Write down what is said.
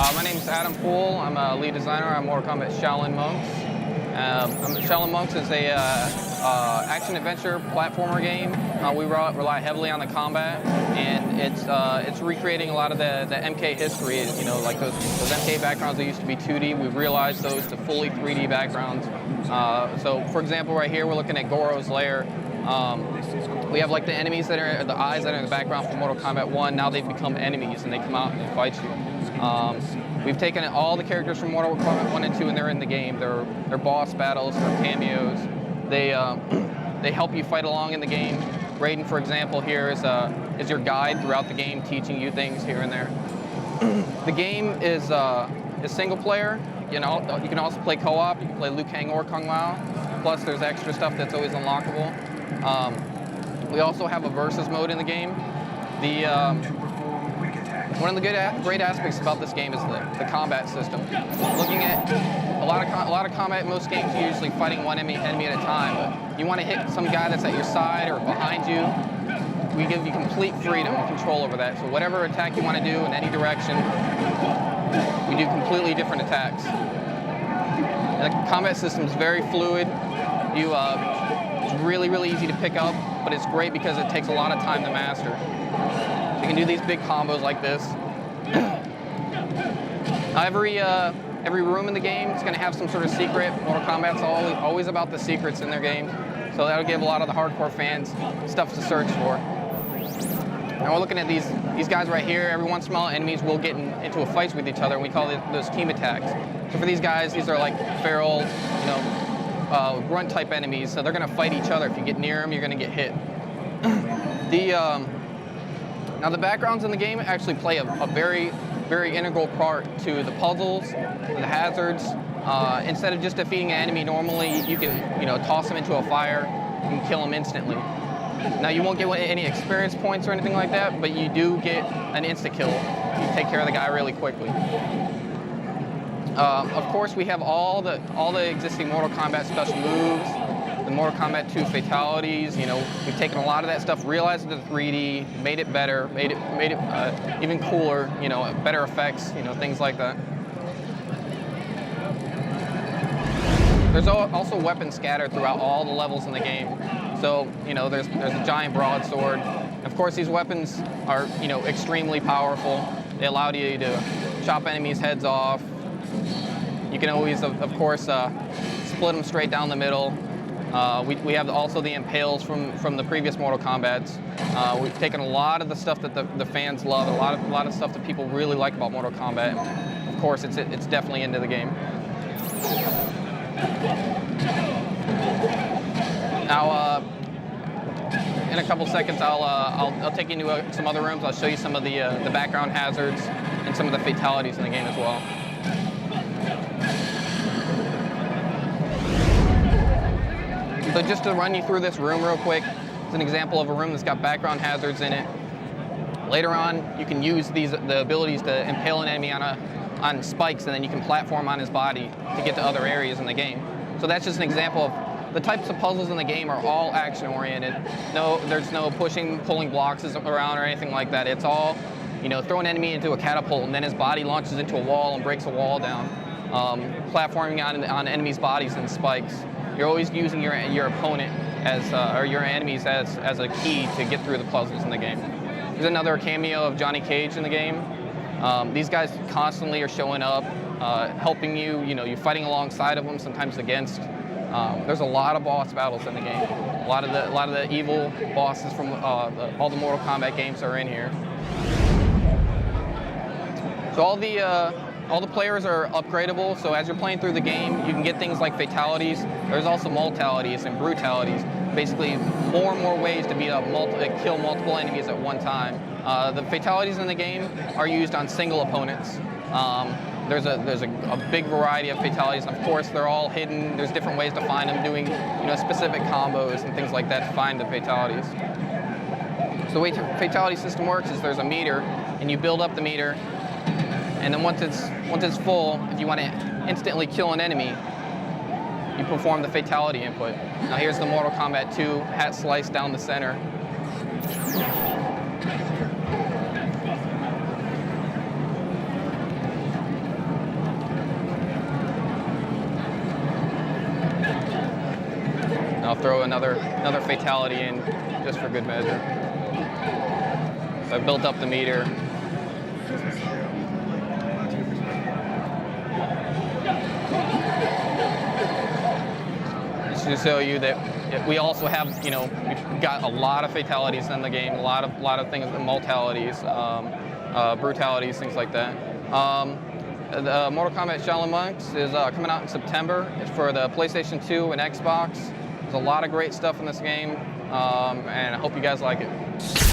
My name is Adam Puhl. I'm a lead designer on Mortal Kombat Shaolin Monks. Shaolin Monks is a action-adventure platformer game. We rely heavily on the combat, and it's recreating a lot of the MK history. You know, like those MK backgrounds that used to be 2D. We've realized those to fully 3D backgrounds. So, for example, right here we're looking at Goro's lair. We have like the enemies that are the eyes that are in the background from Mortal Kombat 1. Now they've become enemies and they come out and fight you. We've taken all the characters from Mortal Kombat 1 and 2 and they're in the game. They're boss battles, they're cameos. They help you fight along in the game. Raiden, for example, here is your guide throughout the game, teaching you things here and there. The game is single player. You can also play co-op. You can play Liu Kang or Kung Lao. Plus, there's extra stuff that's always unlockable. We also have a versus mode in the game. One of the great aspects about this game is the combat system. Looking at a lot of combat in most games, you're usually fighting one enemy at a time. But you want to hit some guy that's at your side or behind you. We give you complete freedom and control over that. So whatever attack you want to do in any direction, we do completely different attacks. And the combat system is very fluid. It's really, really easy to pick up, but it's great because it takes a lot of time to master. So you can do these big combos like this. Every room in the game is going to have some sort of secret. Mortal Kombat's always about the secrets in their game, so that'll give a lot of the hardcore fans stuff to search for. Now we're looking at these guys right here. Every once in a while, enemies will get into a fight with each other, and we call those team attacks. So for these guys, these are like feral, grunt type enemies, so they're going to fight each other. If you get near them, you're going to get hit. Now the backgrounds in the game actually play a very, very integral part to the puzzles, the hazards. Instead of just defeating an enemy normally, you can toss them into a fire and kill them instantly. Now you won't get any experience points or anything like that, but you do get an insta kill. You take care of the guy really quickly. Of course, we have all the existing Mortal Kombat special moves, the Mortal Kombat 2 fatalities. We've taken a lot of that stuff, realized it in 3D, made it better, made it even cooler. Better effects, things like that. There's also weapons scattered throughout all the levels in the game. So there's a giant broadsword. Of course, these weapons are extremely powerful. They allow you to chop enemies' heads off. You can always, of course, split them straight down the middle. We have also the impales from the previous Mortal Kombats. We've taken a lot of the stuff that the fans love, a lot of stuff that people really like about Mortal Kombat. Of course, it's definitely into the game. Now, in a couple seconds, I'll take you into some other rooms. I'll show you some of the background hazards and some of the fatalities in the game as well. So just to run you through this room real quick, it's an example of a room that's got background hazards in it. Later on, you can use the abilities to impale an enemy on spikes, and then you can platform on his body to get to other areas in the game. So that's just an example of the types of puzzles in the game are all action-oriented. There's no pushing, pulling blocks around or anything like that. It's all, throw an enemy into a catapult, and then his body launches into a wall and breaks a wall down. Platforming on enemies' bodies and spikes. You're always using your opponent or your enemies as a key to get through the puzzles in the game. There's another cameo of Johnny Cage in the game. These guys constantly are showing up, helping you. You're fighting alongside of them, sometimes against. There's a lot of boss battles in the game. A lot of the evil bosses from all the Mortal Kombat games are in here. So all the players are upgradable, so as you're playing through the game, you can get things like fatalities. There's also multalities and brutalities. Basically, more and more ways to kill multiple enemies at one time. The fatalities in the game are used on single opponents. There's a big variety of fatalities, and of course, they're all hidden. There's different ways to find them, doing specific combos and things like that to find the fatalities. So the way the fatality system works is there's a meter, and you build up the meter. And then once it's full, if you want to instantly kill an enemy, you perform the fatality input. Now here's the Mortal Kombat 2 hat slice down the center. I'll throw another fatality in just for good measure. So I built up the meter. Just to show you that we also have, we've got a lot of fatalities in the game, a lot of things, mortalities, brutalities, things like that. The Mortal Kombat Shaolin Monks is coming out in September. It's for the PlayStation 2 and Xbox. There's a lot of great stuff in this game, and I hope you guys like it.